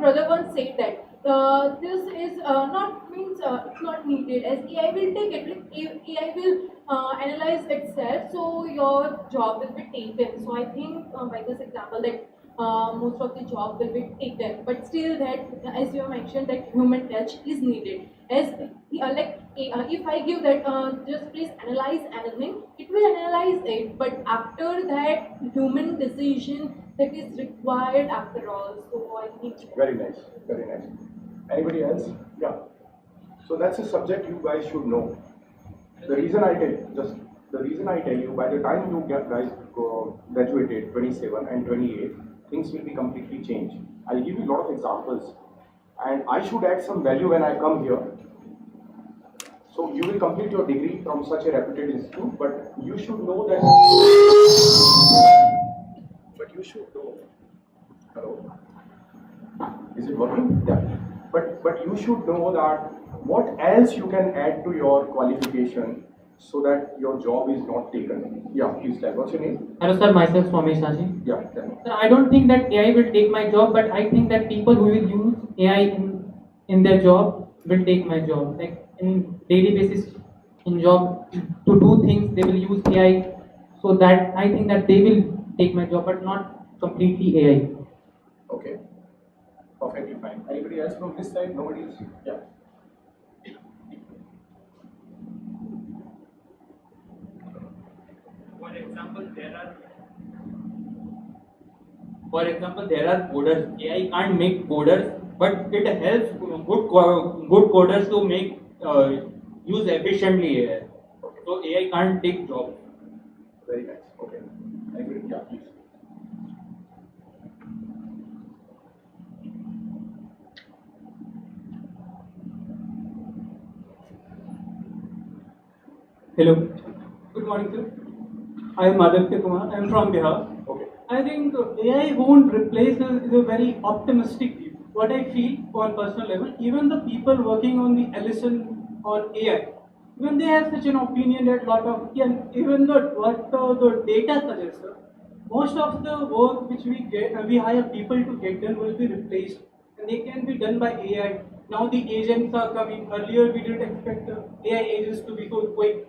brother once said that this is not means it's not needed as AI will take it. Like AI will analyze itself, so your job will be taken. So I think by this example that most of the job will be taken, but still that as you mentioned that human touch is needed. As if I give that just please analyze anything, it will analyze it, but after that human decision that is required after all. So I think Very nice, very nice. Anybody else? Yeah. So that's a subject you guys should know. The reason I tell you, by the time you guys graduated 27 and 28, things will be completely changed. I'll give you a lot of examples, and I should add some value when I come here. So you will complete your degree from such a reputed institute, but you should know that. But you should know. Hello. Is it working? Yeah. But you should know that what else you can add to your qualification so that your job is not taken. Yeah, please tell. What's your name? Hello sir, myself Swami Shashi. Yeah, tell me. Sir, I don't think that AI will take my job, but I think that people who will use AI in their job will take my job. Like in daily basis in job to do things, they will use AI. So that I think that they will take my job, but not completely AI. Okay. Perfectly fine. Anybody else from this side? Nobody else? Yeah. For example, there are coders. AI can't make coders, but it helps good coders to make use efficiently AI. So AI can't take jobs. Very nice. Okay. Anybody? Yeah, please. Hello. Good morning, sir. I am Aditya Kumar. I am from Bihar. Okay. I think AI won't replace us is a very optimistic view. What I feel on personal level, even the people working on the LSN on AI, when they have such an opinion that lot of even the data suggests, sir, most of the work which we get, we hire people to get done will be replaced, and they can be done by AI. Now the agents are coming. Earlier we didn't expect AI agents to be so quick.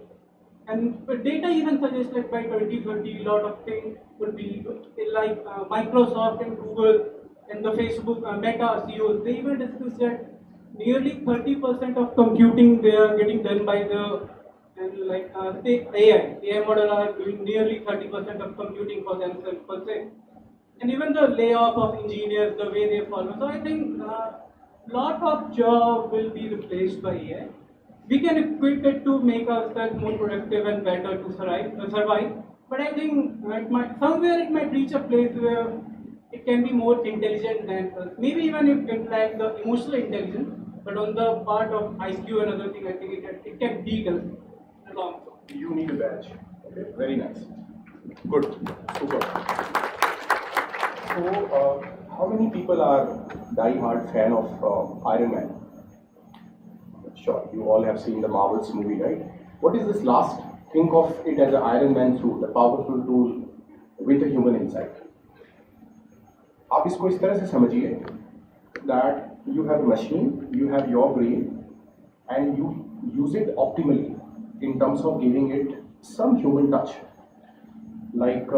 And data even suggests that by 2030, a lot of things would be like Microsoft and Google and the Facebook Meta CEOs. They even discussed that nearly 30% of computing they are getting done by the and like the AI model are doing nearly 30% of computing for themselves per se. And even the layoff of engineers, the way they follow. So I think lot of job will be replaced by AI. We can equip it to make ourselves more productive and better to survive. But I think somewhere it might reach a place where it can be more intelligent than us. Maybe even if it lacks the emotional intelligence, but on the part of IQ and other thing, I think it can beat us in the long term. You need a badge. Okay. Very nice. Good. Super. So, how many people are die-hard fan of Iron Man? Sure, you all have seen the Marvels movie, right? What is this last? Think of it as an Iron Man suit, a powerful tool with a human inside. आप इसको इस तरह से समझिए that you have a machine, you have your brain, and you use it optimally in terms of giving it some human touch. Like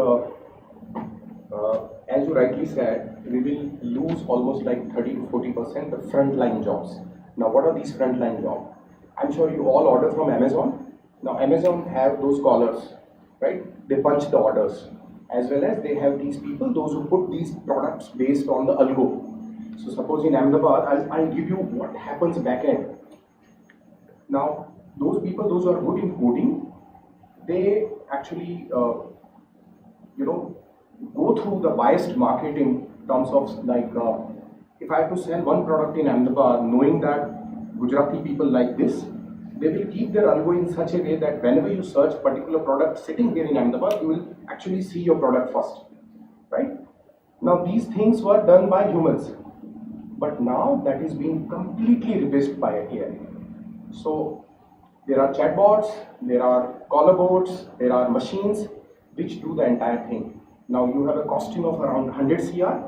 as you rightly said, we will lose almost like 30 to 40% of frontline jobs. Now, what are these frontline jobs? I'm sure you all order from Amazon. Now, Amazon have those callers, right? They punch the orders, as well as they have these people, those who put these products based on the algo. So, suppose in Ahmedabad, I'll give you what happens back end. Now, those people, those who are good in coding, they actually, go through the biased market in terms of like, if I have to sell one product in Ahmedabad, knowing that Gujarati people like this, they will keep their algo in such a way that whenever you search particular product sitting here in Ahmedabad, you will actually see your product first, right? Now these things were done by humans, but now that is being completely replaced by AI. So there are chatbots, there are caller bots, there are machines which do the entire thing. Now you have a costing of around 100 CR,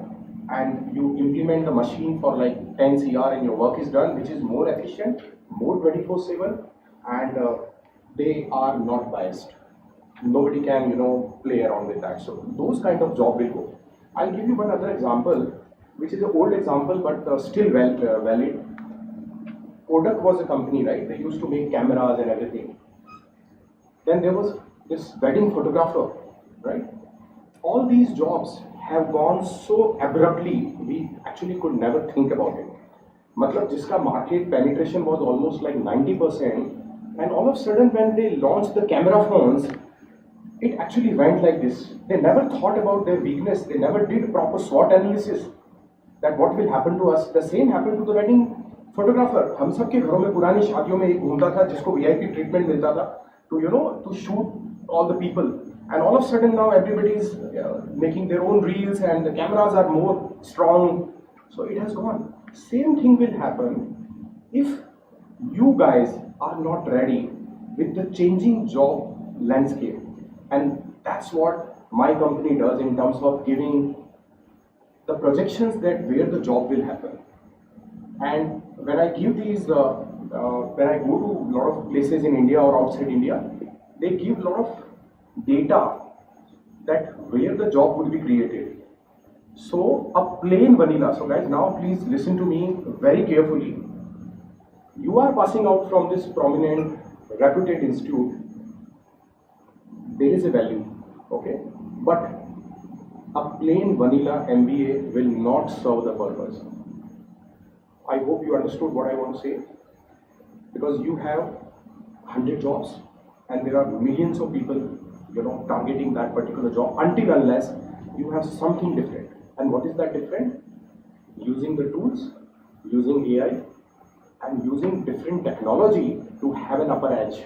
and you implement the machine for like 10 CR and your work is done, which is more efficient, more 24/7, and they are not biased. Nobody can, play around with that. So those kind of job will go. I'll give you one other example, which is an old example, but still valid. Kodak was a company, right? They used to make cameras and everything. Then there was this wedding photographer, right? All these jobs have gone so abruptly, we actually could never think about it. Matlab, jiska market penetration was almost like 90%, and all of a sudden when they launched the camera phones, it actually went like this. They never thought about their weakness, they never did proper SWOT analysis, that what will happen to us. The same happened to the wedding photographer. हम सब के घरों में पुरानी शादियों में एक घूमता था जिसको VIP treatment मिलता था to shoot all the people, and all of a sudden now everybody is making their own reels and the cameras are more strong, so it has gone. Same thing will happen if you guys are not ready with the changing job landscape, and that's what my company does in terms of giving the projections that where the job will happen. And when I give these, when I go to a lot of places in India or outside India, they give a lot of data that where the job would be created. So a plain vanilla. So guys, now please listen to me very carefully. You are passing out from this prominent, reputed institute. There is a value, okay? But a plain vanilla MBA will not serve the purpose. I hope you understood what I want to say, because you have 100 jobs and there are millions of people, targeting that particular job, until unless you have something different. And what is that different? Using the tools, using AI, and using different technology to have an upper edge.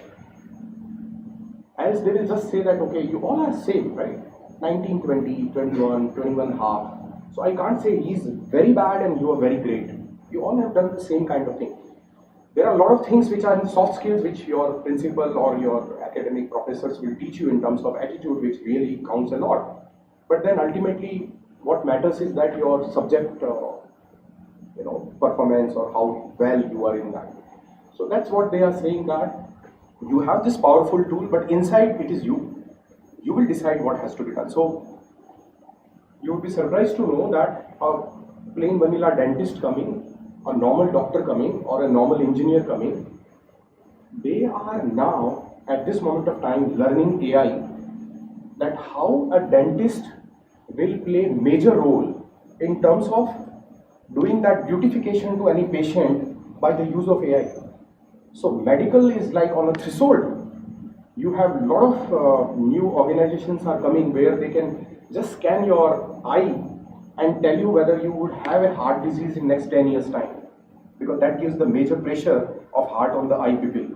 Else they will just say that, okay, you all are same, right? 19, 20, 21, 21 and a half. So I can't say he's very bad and you are very great. You all have done the same kind of thing. There are a lot of things which are in soft skills which your principal or your academic professors will teach you in terms of attitude, which really counts a lot. But then ultimately what matters is that your subject performance or how well you are in that. So that's what they are saying, that you have this powerful tool, but inside it is you. You will decide what has to be done. So you would be surprised to know that a plain vanilla dentist coming, a normal doctor coming, or a normal engineer coming, they are now at this moment of time learning AI, that how a dentist will play major role in terms of doing that beautification to any patient by the use of AI. So medical is like on a threshold. You have a lot of new organizations are coming where they can just scan your eye and tell you whether you would have a heart disease in next 10 years time, because that gives the major pressure of heart on the eye pupil.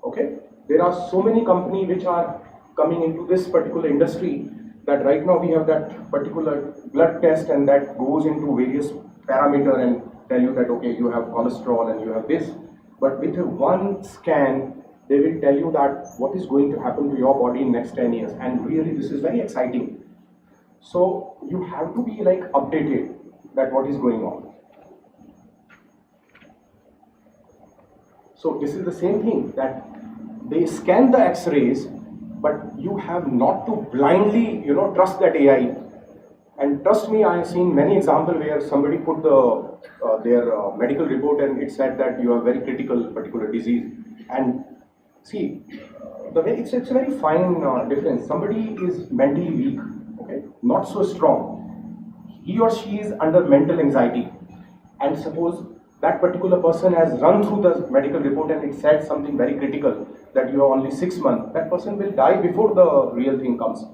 Okay, there are so many companies which are coming into this particular industry, that right now we have that particular blood test and that goes into various parameter and tell you that, okay, you have cholesterol and you have this, but with a one scan they will tell you that what is going to happen to your body in next 10 years, and really this is very exciting. So you have to be like updated that what is going on. So this is the same thing, that they scan the x-rays, but you have not to blindly trust that AI. And trust me, I have seen many examples where somebody put their medical report and it said that you have very critical particular disease. And see, it's a very fine difference. Somebody is mentally weak, okay, not so strong. He or she is under mental anxiety, and suppose that particular person has run through the medical report and it said something very critical, that you have only 6 months. That person will die before the real thing comes.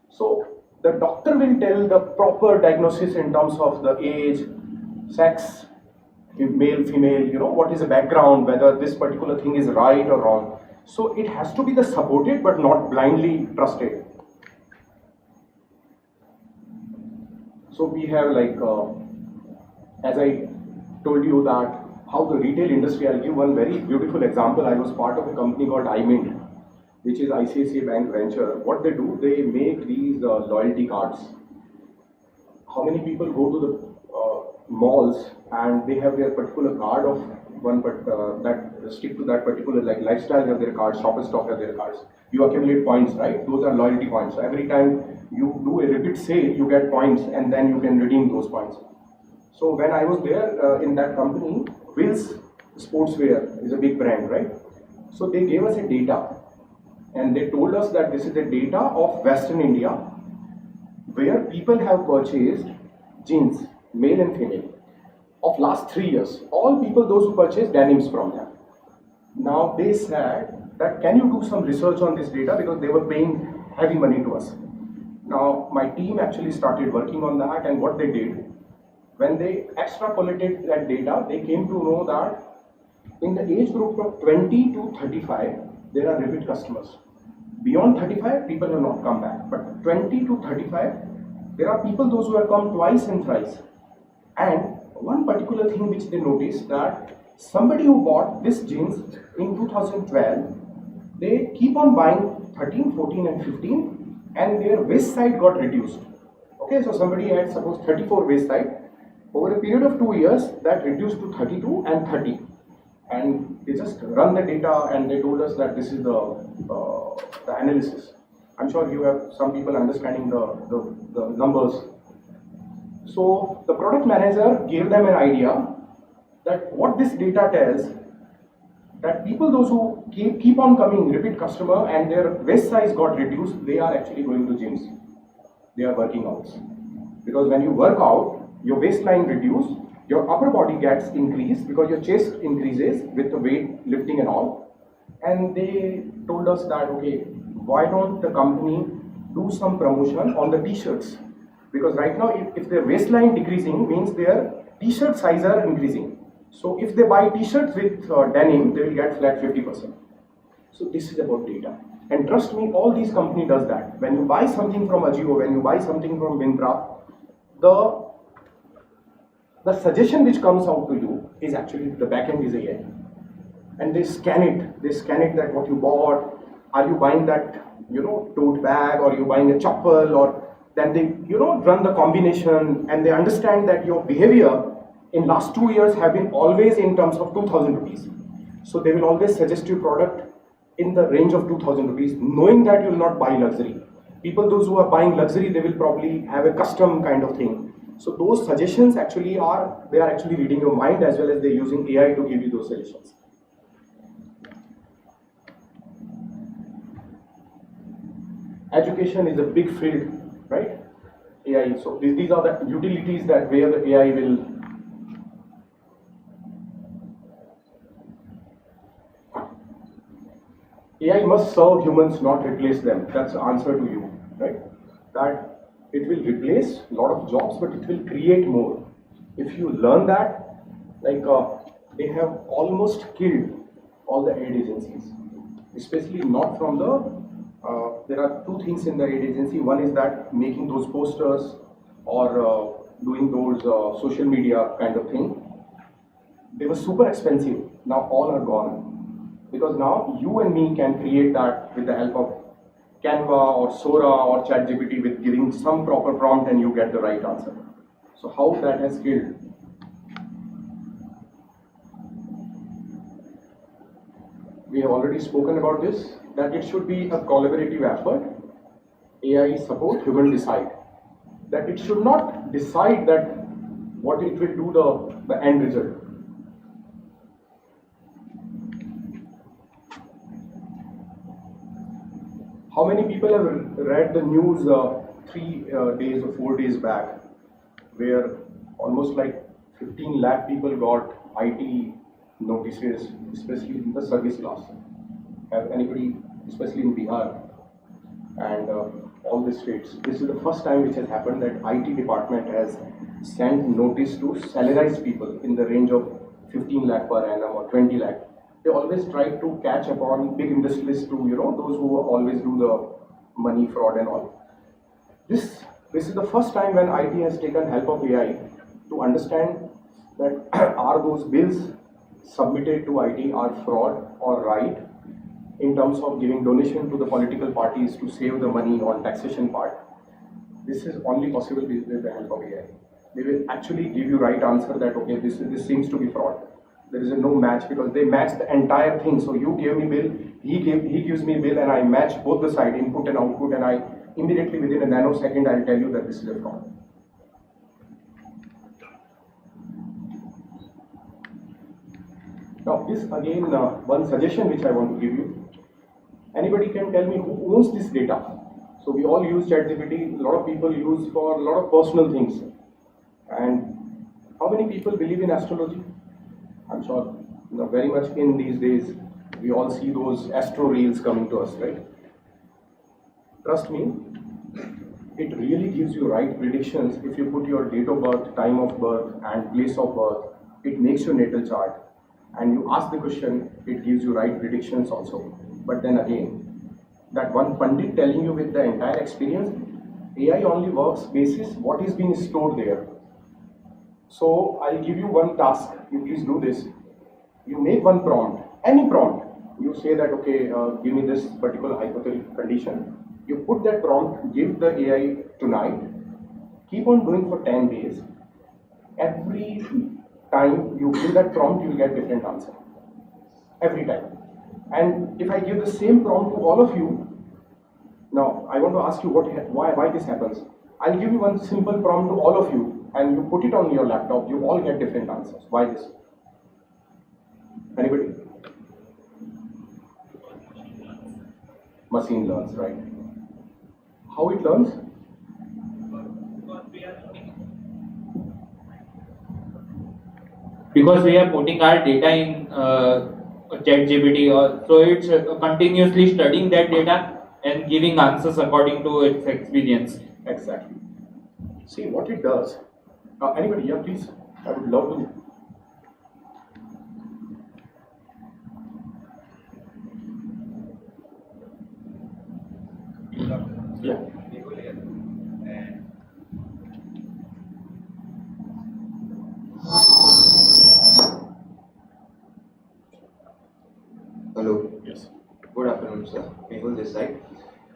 So the doctor will tell the proper diagnosis in terms of the age, sex, male, female, what is the background, whether this particular thing is right or wrong. So it has to be the supported but not blindly trusted. So we have like, as I told you that how the retail industry, I'll give one very beautiful example. I was part of a company called iMint, which is ICICI Bank venture. What they do, they make these loyalty cards. how many people go to the malls and they have their particular card of one, but that stick to that particular, like lifestyle have their cards, Shop and Stop have their cards. You accumulate points, right? Those are loyalty points. So every time you do a repeat sale, you get points, and then you can redeem those points. So when I was there in that company, Wills Sportswear is a big brand, right? So they gave us a data, and they told us that this is the data of Western India, where people have purchased jeans, male and female, of last 3 years. All people, those who purchased denims from them. Now they said that can you do some research on this data, because they were paying heavy money to us. Now my team actually started working on that, and what they did, when they extrapolated that data, they came to know that in the age group of 20 to 35, there are repeat customers. Beyond 35, people have not come back. But 20 to 35, there are people, those who have come twice and thrice. And one particular thing which they noticed, that somebody who bought this jeans in 2012, they keep on buying 13, 14 and 15, and their waist side got reduced. Okay, so somebody had suppose 34 waist side. Over a period of 2 years, that reduced to 32 and 30. And they just run the data, and they told us that this is the analysis. I'm sure you have some people understanding the numbers. So the product manager gave them an idea that what this data tells, that people, those who keep on coming, repeat customer, and their waist size got reduced, they are actually going to gyms. They are working out. Because when you work out, your waistline reduces, your upper body gets increased because your chest increases with the weight lifting and all. And they told us that, okay, why don't the company do some promotion on the t-shirts? Because right now, if their waistline decreasing, means their t-shirt size are increasing. So if they buy t-shirts with denim, they will get flat 50%. So this is about data. And trust me, all these company does that. When you buy something from Ajio, when you buy something from Manvendra, the suggestion which comes out to you is actually the backend is AI. And they scan it that what you bought, are you buying that, tote bag, or you buying a chappal, or then they, run the combination, and they understand that your behavior in last 2 years have been always in terms of 2,000 rupees. So they will always suggest you product in the range of 2,000 rupees, knowing that you will not buy luxury. People, those who are buying luxury, they will probably have a custom kind of thing. So those suggestions actually they are actually reading your mind, as well as they're using AI to give you those suggestions. Education is a big field, right? AI. So these are the utilities that where the AI will. AI must serve humans, not replace them. That's the answer to you, right? That it will replace a lot of jobs, but it will create more. If you learn that, like they have almost killed all the aid agencies, especially not from the. There are two things in the aid agency. One is that making those posters or doing those social media kind of thing. They were super expensive. Now all are gone, because now you and me can create that with the help of Canva or Sora or ChatGPT, with giving some proper prompt and you get the right answer. So how that has killed? We have already spoken about this, that it should be a collaborative effort. AI support, human decide. That it should not decide that what it will do the end result. How many people have read the news 3 days or 4 days back, where almost like 15 lakh people got IT notices, especially in the service class? Have anybody, especially in Bihar and all the states? This is the first time which has happened that IT department has sent notice to salarized people in the range of 15 lakh per annum or 20 lakh. They always try to catch upon big industrialists to, those who always do the money fraud and all. This is the first time when IT has taken help of AI to understand that are those bills submitted to IT are fraud or right, in terms of giving donation to the political parties to save the money on taxation part. this is only possible with the help of AI. They will actually give you right answer that okay, this seems to be fraud. There is a no match because they match the entire thing. So you gave me bill, he gives me bill, and I match both the side input and output, and I immediately within a nanosecond I'll tell you that this is a fraud. Now this again one suggestion which I want to give you. Anybody can tell me who owns this data? So we all use ChatGPT. A lot of people use for a lot of personal things. And how many people believe in astrology? I'm sure very much in these days we all see those astro reels coming to us, right? Trust me, it really gives you right predictions if you put your date of birth, time of birth, and place of birth. It makes your natal chart, and you ask the question, it gives you right predictions also. But then again, that one pandit telling you with the entire experience, AI only works basis what is being stored there. So I'll give you one task. You please do this. You make one prompt, any prompt. You say that okay, give me this particular hypothetical condition. You put that prompt, give the AI tonight. Keep on doing for 10 days. Every time you give that prompt, you will get different answer. Every time. And if I give the same prompt to all of you, now I want to ask you why this happens. I'll give you one simple prompt to all of you, and you put it on your laptop. You all get different answers. Why this? Anybody? Machine learns, right? How it learns? Because we are putting our data in ChatGPT, so it's continuously studying that data and giving answers according to its experience. Exactly. See what it does. Anybody? Yeah, please. I would love to. Yeah. Hello. Yes. Good afternoon, sir. Mehul this side.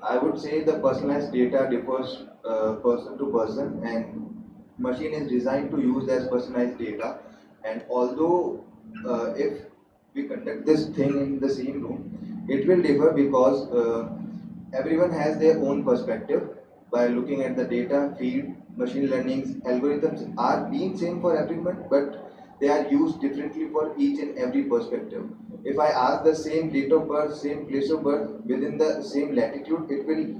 I would say the personalized data differs person to person, and machine is designed to use as personalized data. And although if we conduct this thing in the same room, it will differ because everyone has their own perspective. By looking at the data feed, machine learning's algorithms are being same for everyone, but they are used differently for each and every perspective. If I ask the same date of birth, same place of birth within the same latitude, it will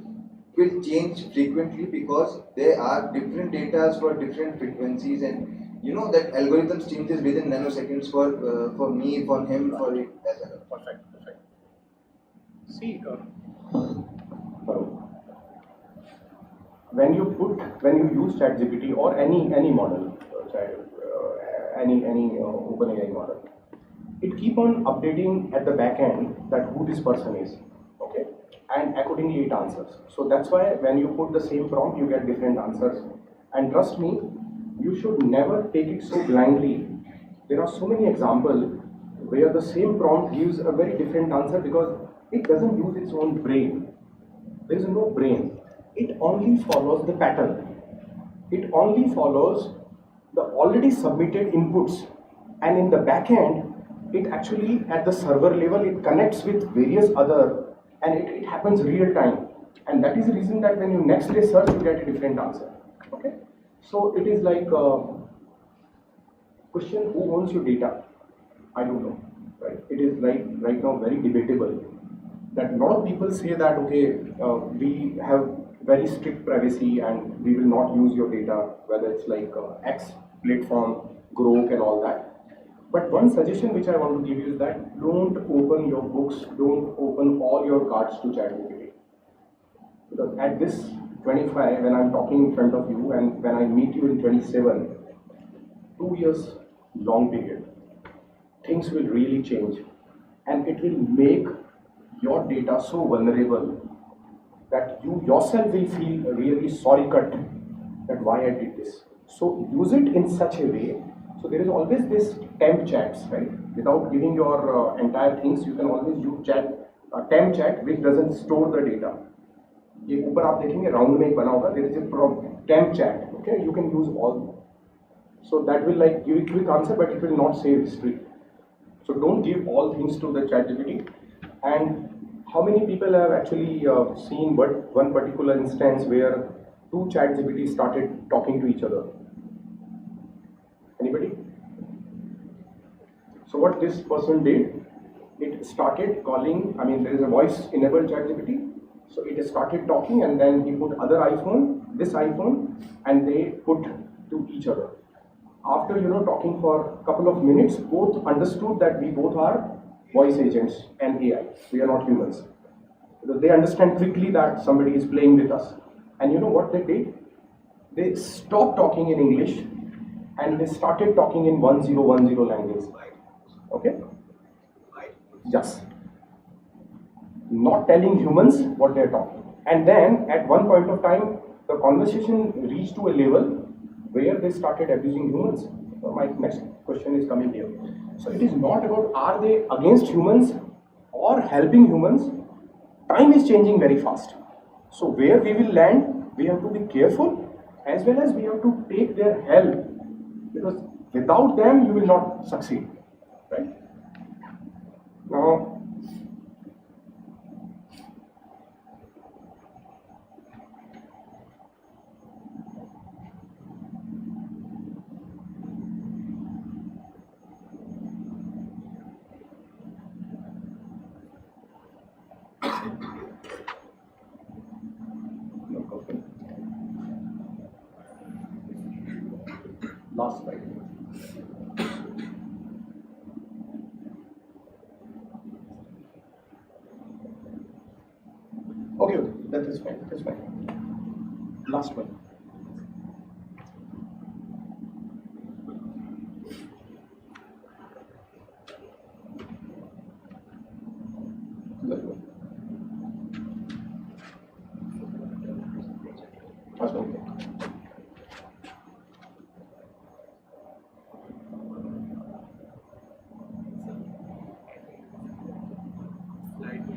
change frequently because there are different data for different frequencies, and you know that algorithms changes within nanoseconds for me, for him, for it as well. Perfect. See, hello. When you use ChatGPT or any model, any OpenAI model, it keep on updating at the back end that who this person is, okay, and accordingly it answers. So that's why when you put the same prompt, you get different answers. And trust me, you should never take it so blindly. There are so many examples where the same prompt gives a very different answer because it doesn't use its own brain. There is no brain. It only follows the pattern. It only follows the already submitted inputs, and in the back end, it actually at the server level it connects with various other, and it happens real time. And that is the reason that when you next day search, you get a different answer. Okay, so it is like question who owns your data? I don't know. Right? It is like right now very debatable. That a lot of people say that okay, we have very strict privacy and we will not use your data, whether it's like X platform, Grok and all that. But one suggestion which I want to give you is that don't open your books, don't open all your cards to ChatGPT. Because at this 25, when I'm talking in front of you and when I meet you in 27, 2 years long period, things will really change and it will make your data so vulnerable that you yourself will feel really sorry cut that why I did this. So use it in such a way. So there is always this temp chats, right? Without giving your entire things, you can always use temp chat which doesn't store the data. ये ऊपर आप देखेंगे round में एक बना होगा, there is a temp chat. Okay, you can use all. So that will like give a quick answer, but it will not save history. So don't give all things to the ChatGPT. And how many people have actually seen one particular instance where two ChatGPT started talking to each other? Anybody? So what this person did, it started calling. I mean, there is a voice-enabled ChatGPT. So it started talking, and then he put this iPhone, and they put to each other. After talking for a couple of minutes, both understood that we both are voice agents and AI. We are not humans. Because they understand quickly that somebody is playing with us. And you know what they did? They stopped talking in English and they started talking in 1010 language. Okay? Yes. Not telling humans what they are talking. And then at one point of time, the conversation reached to a level where they started abusing humans. My next question is coming here. So it is not about are they against humans or helping humans. Time is changing very fast. So where we will land, we have to be careful, as well as we have to take their help, because without them you will not succeed. Right? Now, last slide. Okay, that is fine. That is fine. Last one. Last one.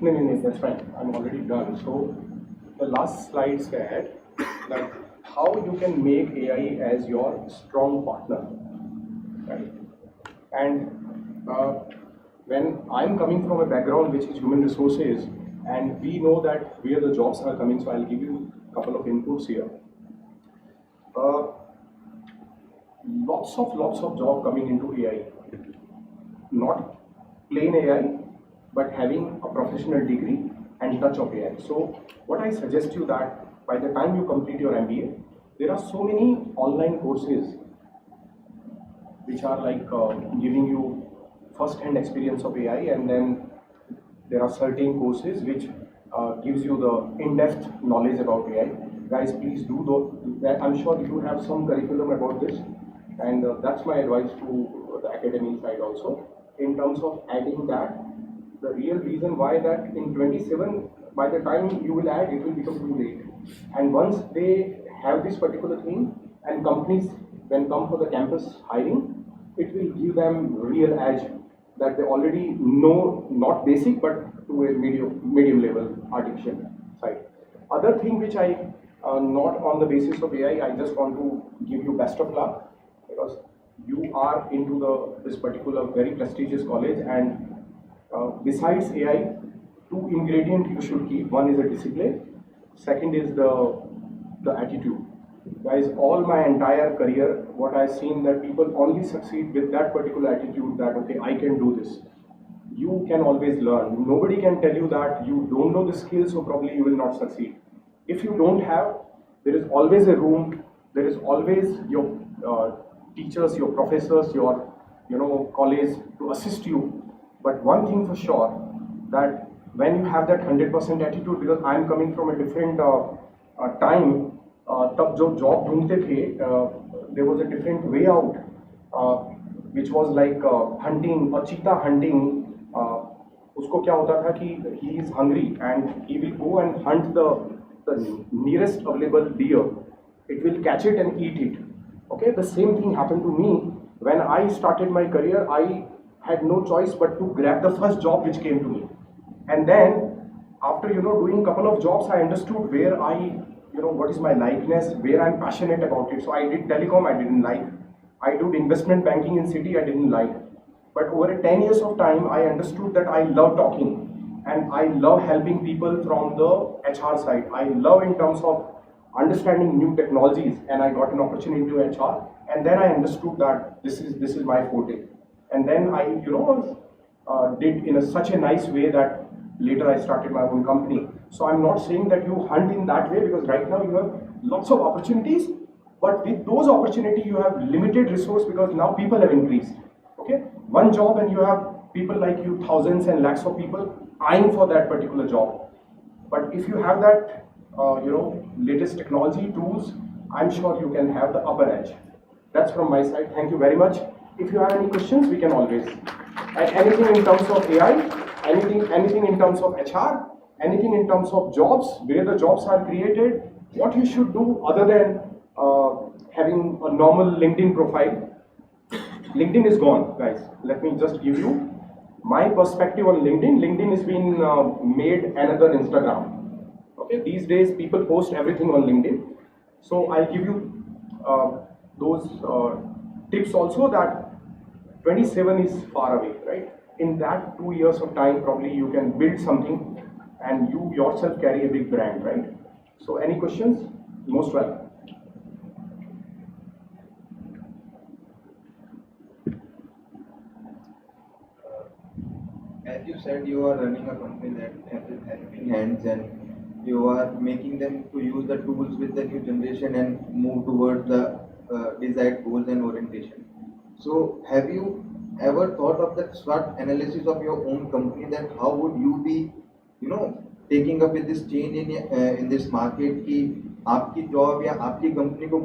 No, that's fine. I'm already done. So the last slide said that how you can make AI as your strong partner, right? And when I'm coming from a background which is human resources, and we know that where the jobs are coming, so I'll give you a couple of inputs here. Lots of job coming into AI, not plain AI, but having a professional degree and touch of AI. So what I suggest you that by the time you complete your MBA, there are so many online courses which are like giving you first-hand experience of AI, and then there are certain courses which gives you the in-depth knowledge about AI. Guys, please do that. I'm sure you have some curriculum about this, and that's my advice to the academy side also, in terms of adding that. The real reason why that in 27, by the time you will add, it will become too late. And once they have this particular thing, and companies when come for the campus hiring, it will give them real edge that they already know, not basic, but to a medium level artificial side. Other thing which I, not on the basis of AI, I just want to give you best of luck, because you are into this particular very prestigious college, and besides AI, two ingredients you should keep. One is a discipline, second is the attitude. Guys, all my entire career, what I've seen that people only succeed with that particular attitude that, okay, I can do this. You can always learn. Nobody can tell you that you don't know the skills, so probably you will not succeed. If you don't have, there is always a room, there is always your teachers, your professors, your college to assist you. But one thing for sure, that when you have that 100% attitude, because I'm coming from a different time, तब जो job ढूंढते थे, there was a different way out, which was like hunting or cheetah hunting. उसको क्या होता था कि he is hungry and he will go and hunt the nearest available deer. It will catch it and eat it. Okay, the same thing happened to me when I started my career. I had no choice but to grab the first job which came to me, and then after doing couple of jobs, I understood where I what is my likeness, where I'm passionate about it. So I did telecom, I didn't like. I did investment banking in city, I didn't like. But over 10 years of time, I understood that I love talking and I love helping people from the HR side. I love in terms of understanding new technologies, and I got an opportunity to HR, and then I understood that this is my forte. And then I did in such a nice way that later I started my own company. So I'm not saying that you hunt in that way, because right now you have lots of opportunities, but with those opportunities you have limited resource, because now people have increased. Okay, one job and you have people like you, thousands and lakhs of people eyeing for that particular job. But if you have that, latest technology tools, I'm sure you can have the upper edge. That's from my side. Thank you very much. If you have any questions, we can always. And anything in terms of AI, anything in terms of HR, anything in terms of jobs, where the jobs are created, what you should do other than having a normal LinkedIn profile. LinkedIn is gone, guys. Let me just give you my perspective on LinkedIn. LinkedIn has been made another Instagram. Okay, these days people post everything on LinkedIn. So I'll give you those tips also, that 27 is far away, right? In that 2 years of time, probably you can build something and you yourself carry a big brand, right? So any questions? Most welcome. As you said, you are running a company that has helping hands, and you are making them to use the tools with the new generation and move towards the desired goals and orientation. So, have you ever thought of that SWOT analysis of your own company? That how would you be, taking up with this change in this market, कि आपकी job या आपकी company को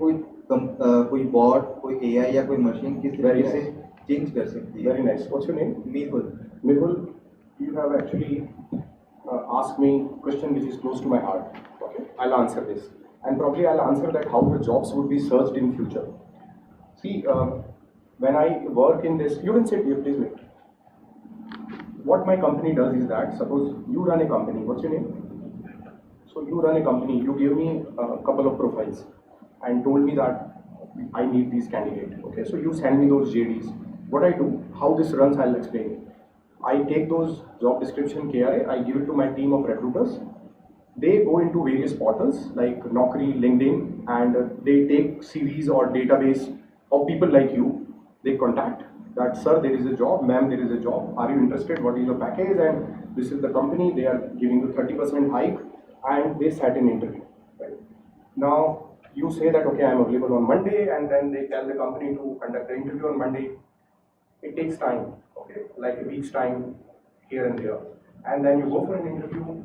कोई bot, कोई AI या कोई machine किस तरीके से चेंज कर सकती है? Very nice. What's your name? Mehul. Mehul, you have actually asked me a question which is close to my heart. Okay, I'll answer this, and probably I'll answer that how the jobs would be searched in future. See, when I work in this, you can sit here, please wait. What my company does is that, suppose you run a company. What's your name? So you run a company. You gave me a couple of profiles and told me that I need these candidates. Okay, so you send me those JDs. What I do, how this runs, I'll explain. I take those job description KRA, I give it to my team of recruiters. They go into various portals like Naukri, LinkedIn, and they take CVs or database of people like you. They contact that, sir, there is a job, ma'am, there is a job. Are you interested? What is your package? And this is the company. They are giving you 30% hike, and they set an interview. Right? Now you say that, okay, I am available on Monday, and then they tell the company to conduct the interview on Monday. It takes time, okay, like a week's time here and there. And then you go for an interview,